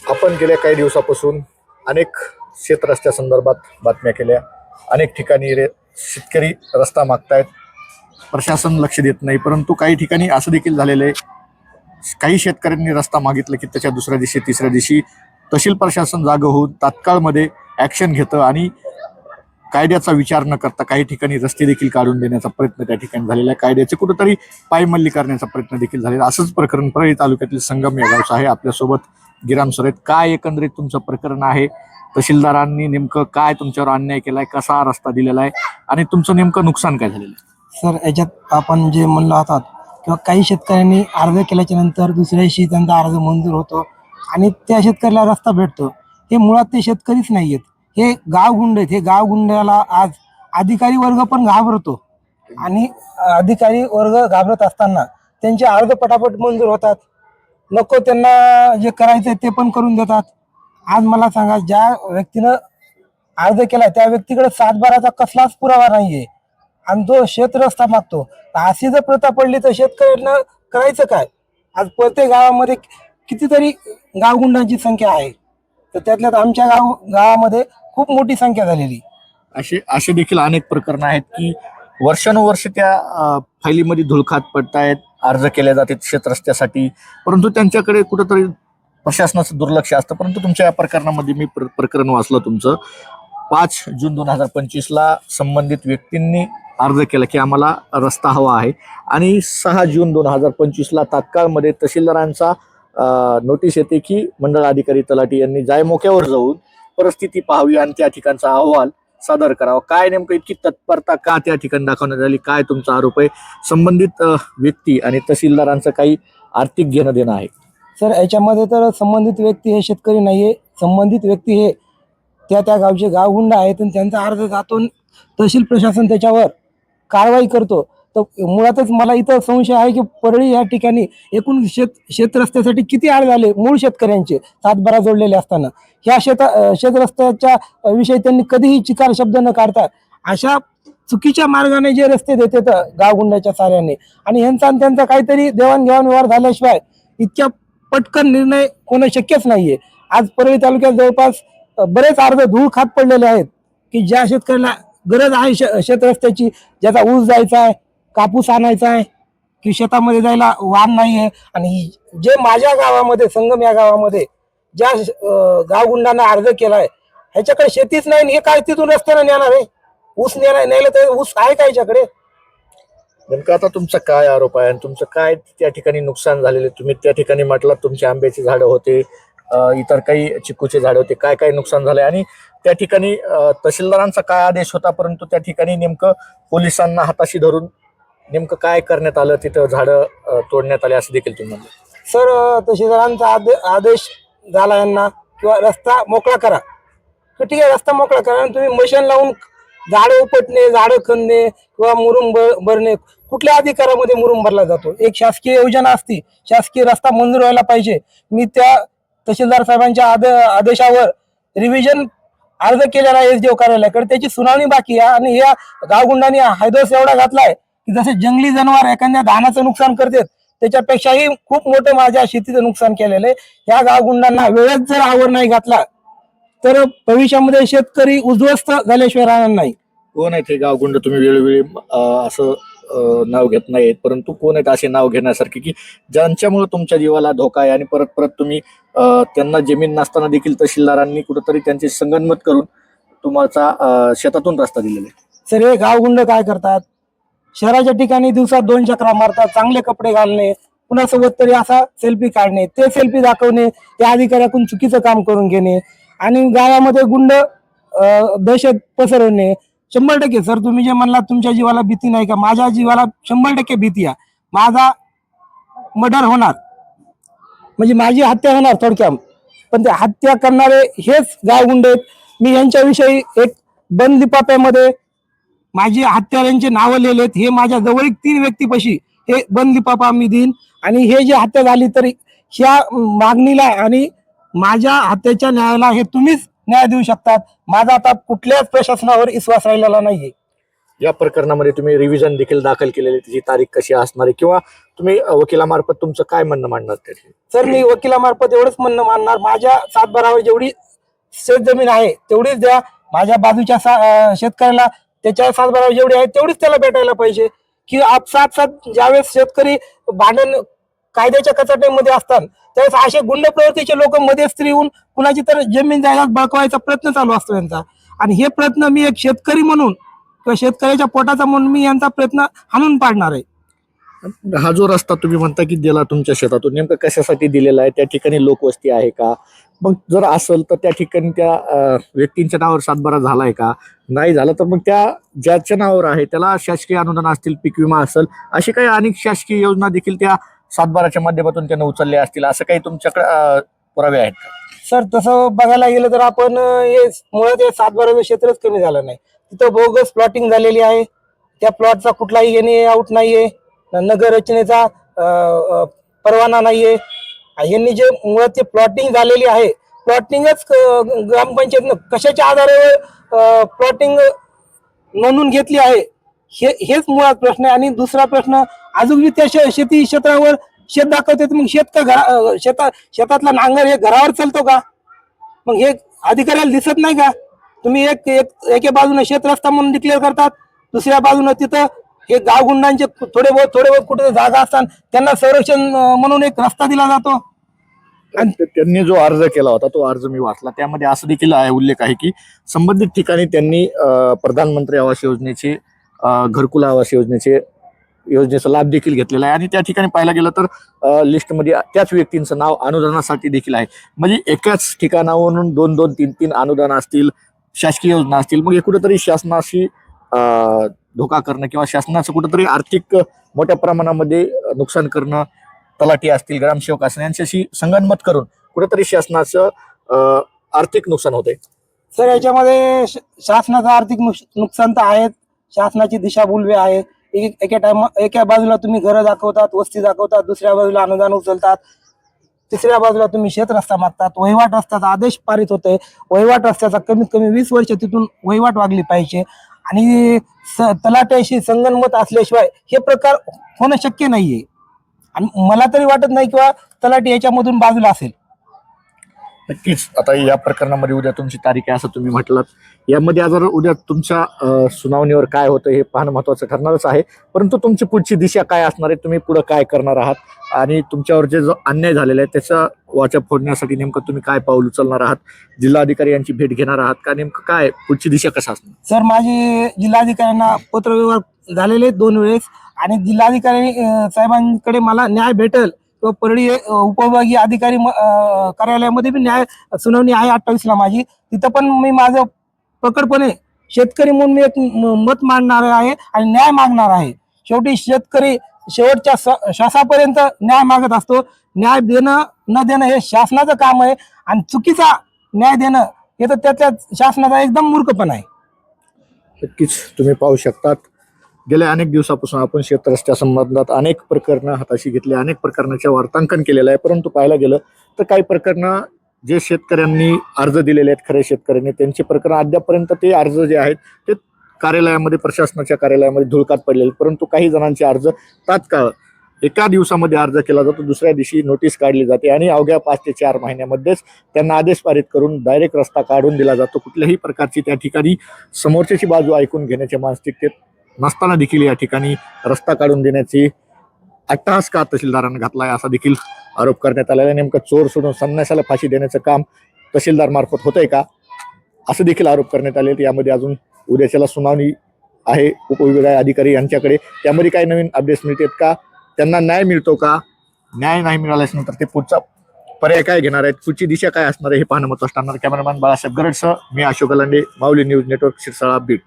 आपण गेल्या काही दिवसापासून अनेक शेतरस्त्यासंदर्भात बातम्या केल्या. अनेक ठिकाणी शेतकरी रस्ता मागतायत, प्रशासन लक्ष देत नाही. परंतु काही ठिकाणी असं देखील झालेलं आहे, काही शेतकऱ्यांनी रस्ता मागितलं की त्याच्या दुसऱ्या दिवशी तिसऱ्या दिवशी तहसील प्रशासन जागं होऊन तात्काळमध्ये ॲक्शन घेतं आणि कायद्याचा विचार न करता काही ठिकाणी रस्ते देखील काढून देण्याचा प्रयत्न त्या ठिकाणी झालेला आहे. कायद्याचे कुठंतरी पायमल्ली करण्याचा प्रयत्न देखील झालेला. असंच प्रकरण परळी तालुक्यातील संगम या गावचं आहे. आपल्यासोबत गिराम सर आहेत. काय एकंदरीत तुमचं प्रकरण आहे? तहसीलदारांनी नेमकं काय तुमच्यावर अन्याय केलाय, कसा रस्ता दिलेला आहे आणि तुमचं नेमकं नुकसान काय झालेलं आहे? सर, याच्यात आपण जे म्हणलो आहात किंवा काही शेतकऱ्यांनी अर्ज केल्याच्या नंतर दुसऱ्या दिवशी त्यांचा अर्ज मंजूर होतो आणि त्या शेतकऱ्याला रस्ता भेटतो. हे मुळात ते शेतकरीच नाही आहेत, हे गावगुंड आहेत. हे गावगुंड्याला आज अधिकारी वर्ग पण घाबरतो आणि अधिकारी वर्ग घाबरत असताना त्यांचे अर्ज पटापट मंजूर होतात. नको त्यांना जे करायचं ते पण करून देतात. आज मला सांगा, ज्या व्यक्तीनं अर्ज केला त्या व्यक्तीकडे सातबाराचा कसलाच पुरावा नाहीये आणि तो शेत रस्ता मागतो. अशी जर प्रथा पडली तर शेतकऱ्यांना करायचं काय? आज प्रत्येक गावामध्ये कितीतरी गावगुंडांची संख्या आहे, तर त्यातल्यात आमच्या गावामध्ये खूप मोठी संख्या झालेली. असे देखील अनेक प्रकरणं आहेत की वर्षानुवर्ष त्या फायलीमध्ये धुळखात पडतायत, अर्ज केले जातात शेतरस्त्यासाठी, परंतु त्यांच्याकडे कुठंतरी प्रशासनाचं दुर्लक्ष असतं. परंतु तुमच्या या प्रकरणामध्ये मी प्रकरण वाचलं तुमचं. 5 जून 2025ला संबंधित व्यक्तींनी अर्ज केला की आम्हाला रस्ता हवा आहे आणि 6 जून 2025ला तात्काळमध्ये तहसीलदारांचा नोटीस येते की मंडळ अधिकारी तलाठी यांनी जायमोक्यावर जाऊन परिस्थिती पाहावी आणि त्या ठिकाणचा अहवाल सादर करावा. काय नेमकं इतकी तत्परता का त्या ठिकाणी दाखवण्यात आली? काय तुमचा आरोप आहे? संबंधित व्यक्ती आणि तहसीलदारांचं काही आर्थिक घेणं देणं आहे? सर, याच्यामध्ये तर संबंधित व्यक्ती हे शेतकरी नाहीये. संबंधित व्यक्ती हे त्या गावचे गावगुंड आहेत आणि त्यांचा अर्ज जातो, तहसील प्रशासन त्याच्यावर कारवाई करतो. तर मुळातच मला इथं संशय आहे की परळी या ठिकाणी एकूण शेत रस्त्यासाठी किती अर्ज आले मूळ शेतकऱ्यांचे, सातबारा जोडलेले असताना. ह्या शेत रस्त्याच्या विषयी त्यांनी कधीही चिकार शब्द न काढता अशा चुकीच्या मार्गाने जे रस्ते देतात गावगुंडाच्या साऱ्याने, आणि ह्यांचा आणि त्यांचा काहीतरी देवाणघेवाण व्यवहार झाल्याशिवाय इतक्या पटकन निर्णय होणं शक्यच नाहीये. आज परळी तालुक्यात जवळपास बरेच अर्ज धूळ खात पडलेले आहेत की ज्या शेतकऱ्याला गरज आहे शेत रस्त्याची, ज्याचा ऊस जायचा आहे, कापूस आणायचा आहे, की शेतामध्ये जायला वाहन नाही आहे. आणि जे माझ्या गावामध्ये, संगम या गावामध्ये ज्या गावगुंडांना अर्ज केलाय ह्याच्याकडे शेतीच नाही, हे काय तिथून रस्त्याने नेणार आहे? ऊस नेलं तर ऊस आहे का ह्याच्याकडे? नेमकं आता तुमचा काय आरोप आहे आणि तुमचं काय त्या ठिकाणी नुकसान झालेले? तुम्ही त्या ठिकाणी म्हटलं तुमची आंब्याची झाडं होते, इतर काही चिकूचे झाडे होते, काय काय नुकसान झालंय आणि त्या ठिकाणी तहसीलदारांचा काय आदेश होता, परंतु त्या ठिकाणी नेमकं पोलिसांना हाताशी धरून नेमकं काय करण्यात आलं, तिथं झाडं तोडण्यात आले असं देखील तुम्ही म्हणलं. सर, तहसीलदारांचा आदेश झाला यांना किंवा रस्ता मोकळा करा, तर ठीक आहे, रस्ता मोकळा करा. तुम्ही मशीन लावून झाडं उपटणे, झाडं खणणे किंवा मुरुम भरणे, कुठल्या अधिकारामध्ये मुरुम भरला जातो? एक शासकीय योजना असती, शासकीय रस्ता मंजूर व्हायला पाहिजे. मी त्या तहसीलदार साहेबांच्या आदेशावर रिव्हिजन अर्ज केलेला आहे एसडीओ कार्यालयाकडे, त्याची सुनावणी बाकी आहे. आणि या गावगुंडांनी हैदोस एवढा घातलाय की जसे जंगली जनावर एखाद्या धानाचं नुकसान करतात त्याच्यापेक्षाही खूप मोठं माझ्या शेतीचं नुकसान केलेलं आहे. या गावगुंडांना वेळेत जर आवर नाही घातला तर भविष्यामध्ये शेतकरी उद्ध्वस्त झाल्याशिवाय राहणार नाही. कोण आहेत हे गावगुंड? तुम्ही वेळोवेळी असं नाव घेत नाहीत, परंतु कोण आहेत असे नाव घेण्यासारखे की ज्यांच्यामुळे तुमच्या जीवाला धोका आहे आणि परत परत तुम्ही त्यांना जमीन नसताना देखील तहसीलदारांनी कुठंतरी त्यांची संगनमत करून तुम्हाला शेतातून रस्ता दिलेला आहे? सर, हे गावगुंड काय करतात, शहराच्या ठिकाणी दिवसात 2 चक्रा मारतात, चांगले कपडे घालणे, कुणासोबत तरी असा सेल्फी काढणे, ते सेल्फी दाखवणे, त्या अधिकाऱ्याकडून चुकीचं काम करून घेणे आणि गावामध्ये गुंड दहशत पसरवणे. 100% सर, तुम्ही जे म्हणलात तुमच्या जीवाला भीती नाही का, माझ्या जीवाला 100% भीती आहे. माझा मर्डर होणार म्हणजे माझी हत्या होणार थोडक्यात, पण ते हत्या करणारे हेच गावगुंड आहेत. मी यांच्याविषयी एक बंद लिफाफ्यामध्ये माझी हत्यारांचे नावं लिहिले आहेत. हे माझ्या जवळीक 3 व्यक्तीपाशी हे बंद लिफाफा मी देईन. आणि हे जे हत्या झाली तरी ह्या मागणीला आणि माझ्या हत्याच्या न्यायाला हे तुम्हीच न्याय देऊ शकतात. माझा आता कुठल्याच प्रशासनावर विश्वास राहिलेला नाहीये. या प्रकरणामध्ये तुम्ही रिव्हिजन देखील दाखल केलेली, त्याची तारीख कशी असणार आहे किंवा तुम्ही वकिलामार्फत तुमचं काय म्हणणं मांडणार त्याची? सर, मी वकिलामार्फत एवढंच म्हणणं मानणार, माझ्या सातबारावर जेवढी शेत जमीन आहे तेवढीच द्या. माझ्या बाजूच्या शेतकऱ्याला त्याच्या सातबारावर जेवढी आहे तेवढीच त्याला भेटायला पाहिजे. की आपसात ज्यावेळेस शेतकरी भांडण कायद्याच्या कचाट्यामध्ये असतात त्यावेळेस असे गुंड प्रवृत्तीचे लोक मध्यस्थी येऊन कुणाची तर जमीन जायदाद बळकवायचा प्रयत्न चालू असतो यांचा. आणि हे प्रयत्न मी एक शेतकरी म्हणून किंवा शेतकऱ्याच्या पोटाचा म्हणून मी यांचा प्रयत्न हाणून पाडणार आहे. हा जो रस्ता तुम्ही म्हणता की दिला तुमच्या शेतातून, नेमकं कशासाठी दिलेला आहे? त्या ठिकाणी लोकवस्ती आहे का? मग जर असेल तर त्या ठिकाणी त्या व्यक्तींच्या नावावर सातबारा झालाय का? नाही झालं तर मग त्या ज्याच्या नावावर आहे त्याला शासकीय अनुदान असतील, पीक विमा असेल, अशी काही अनेक शासकीय योजना देखील त्या सातबाराच्या माध्यमातून त्यानं उचलल्या असतील, असं काही तुमच्याकडे पुरावे आहेत का? सर, तसं बघायला गेलं तर आपण हे मुळात हे सातबाराचं क्षेत्रच कमी झालं नाही. तिथं बोगस प्लॉटिंग झालेली आहे. त्या प्लॉटचा कुठलाही येणे आउट नाहीये, नगर रचनेचा परवाना नाहीये. यांनी जे मुळात ते प्लॉटिंग झालेली आहे, प्लॉटिंगच ग्रामपंचायतनं कशाच्या आधारावर प्लॉटिंग नोंदवून घेतली आहे, हेच मुळात प्रश्न आहे. आणि दुसरा प्रश्न, अजून बी त्या शेती क्षेत्रावर शेत दाखवते, मग शेत का शेतातला नांगर हे घरावर चालतो का? मग हे अधिकाऱ्याला दिसत नाही का? तुम्ही एके बाजूने शेत रस्ता म्हणून डिक्लेअर करतात, दुसऱ्या बाजूने तिथं हे गावगुंडांचे थोडे बहुत कुठे जागा असतात त्यांना संरक्षण म्हणून एक रस्ता दिला जातो. आणि त्यांनी जो अर्ज केला होता तो अर्ज मी वाचला, त्यामध्ये असं देखील उल्लेख आहे की संबंधित ठिकाणी त्यांनी प्रधानमंत्री आवास योजनेचे, घरकुल आवास योजनेचा लाभ देखील घेतलेला आहे. आणि त्या ठिकाणी पाहायला गेलं तर लिस्टमध्ये त्याच व्यक्तींचं नाव अनुदानासाठी देखील आहे. म्हणजे एकाच ठिकाणावरून 2-2, 3-3 अनुदान असतील, शासकीय योजना असतील. मग हे कुठेतरी शासनाशी धोका करणं किंवा शासनाचं कुठेतरी आर्थिक मोठ्या प्रमाणामध्ये नुकसान करणं, तलाठी असतील, ग्रामसेवक असतील, यांच्याशी संगनमत करून कुठेतरी शासनाचं आर्थिक नुकसान होतंय. सर, याच्यामध्ये शासनाचं आर्थिक नुकसान तर आहे, शासनाची दिशाभूल आहे. एका बाजूला तुम्ही घरं दाखवतात, वस्ती दाखवतात, दुसऱ्या बाजूला अनुदान उचलतात, तिसऱ्या बाजूला तुम्ही शेत रस्ता मागतात. वहिवाट रस्त्याचा आदेश पारित होतोय, वहिवाट रस्त्याचा कमीत कमी 20 वर्ष तिथून वहिवाट वागली पाहिजे. आणि तलाट्याशी संगनमत असल्याशिवाय हे प्रकार होणं शक्य नाहीये. आणि मला तरी वाटत नाही किंवा तलाठी याच्यामधून बाजूला असेल. नक्कीच. आता या प्रकरणामध्ये उद्या तुमची तारीख आहे असं तुम्ही म्हटलात. यामध्ये जर उद्या तुमच्या सुनावणीवर काय होतं हे पाहणं महत्त्वाचं ठरणारच आहे. परंतु तुमची पुढची दिशा काय असणार आहे, तुम्ही पुढे काय करणार आहात आणि तुमच्यावर जे जो अन्याय झालेला आहे त्याचा वाचा फोडण्यासाठी नेमकं तुम्ही काय पाऊल उचलणार आहात? जिल्हाधिकारी यांची भेट घेणार आहात का? नेमकं काय पुढची दिशा कसं असणार? सर, माझे जिल्हाधिकाऱ्यांना पत्रव्यवहार झालेले 2 वेळेस. आणि जिल्हाधिकारी साहेबांकडे मला न्याय भेटेल किंवा परळी उपविभागीय अधिकारी कार्यालयामध्ये बी न्याय सुनावणी आहे 28ला माझी. तिथं पण मी माझं प्रकटपणे शेतकरी म्हणून मी एक मत मांडणार आहे आणि न्याय मागणार आहे. शेवटी शेतकरी शेवटच्या श्वासापर्यंत न्याय मागत असतो. न्याय देणं न देणं हे शासनाचं काम आहे. आणि चुकीचा न्याय देणं हे तर त्याच्या शासनाचा एकदम मूर्खपणा आहे. नक्कीच तुम्ही पाहू शकतात, गेल्या अनेक दिवसापासून आपण शेतरस्त्या संबंधात अनेक प्रकरणं हाताशी घेतली, अनेक प्रकरणाचे वार्तांकन केलेलं आहे. परंतु पाहायला गेलं तर काही प्रकरणं जे शेतकऱ्यांनी अर्ज दिलेले आहेत, खरे शेतकऱ्यांनी, त्यांचे प्रकरण अद्यापर्यंत ते अर्ज जे आहेत ते कार्यालयामध्ये, प्रशासनाच्या कार्यालयामध्ये धुळकात पडलेले. परंतु काही जणांचे अर्ज तात्काळ एका दिवसामध्ये अर्ज केला जातो, दुसऱ्या दिवशी नोटीस काढली जाते आणि अवघ्या 5 ते 4 महिन्यामध्येच त्यांना आदेश पारित करून डायरेक्ट रस्ता काढून दिला जातो. कुठल्याही प्रकारची त्या ठिकाणी समोरच्याची बाजू ऐकून घेण्याच्या मानसिकतेत नसताना देखील या ठिकाणी रस्ता काढून देण्याची अट्टहास का तहसीलदारांना घातलाय असा देखील आरोप करण्यात आलेला. नेमकं चोर सोडून संन्यासाला फाशी देण्याचं काम तहसीलदार मार्फत होतंय का, असं देखील आरोप करण्यात आले. यामध्ये अजून उद्याच्याला सुनावणी आहे उपविभागीय अधिकारी यांच्याकडे. त्यामध्ये काही नवीन अपडेट्स मिळतात का, त्यांना न्याय मिळतो का, न्याय नाही मिळाल्यानंतर ते पुढचा पर्याय काय घेणार आहेत, पुढची दिशा काय असणार आहे हे पाहणं महत्त्वाचं ठरणार. कॅमेरामॅन बाळासाहेब गरडसह मी अशोक गलांडे, माऊली न्यूज नेटवर्क, शिरसाळा, बीड.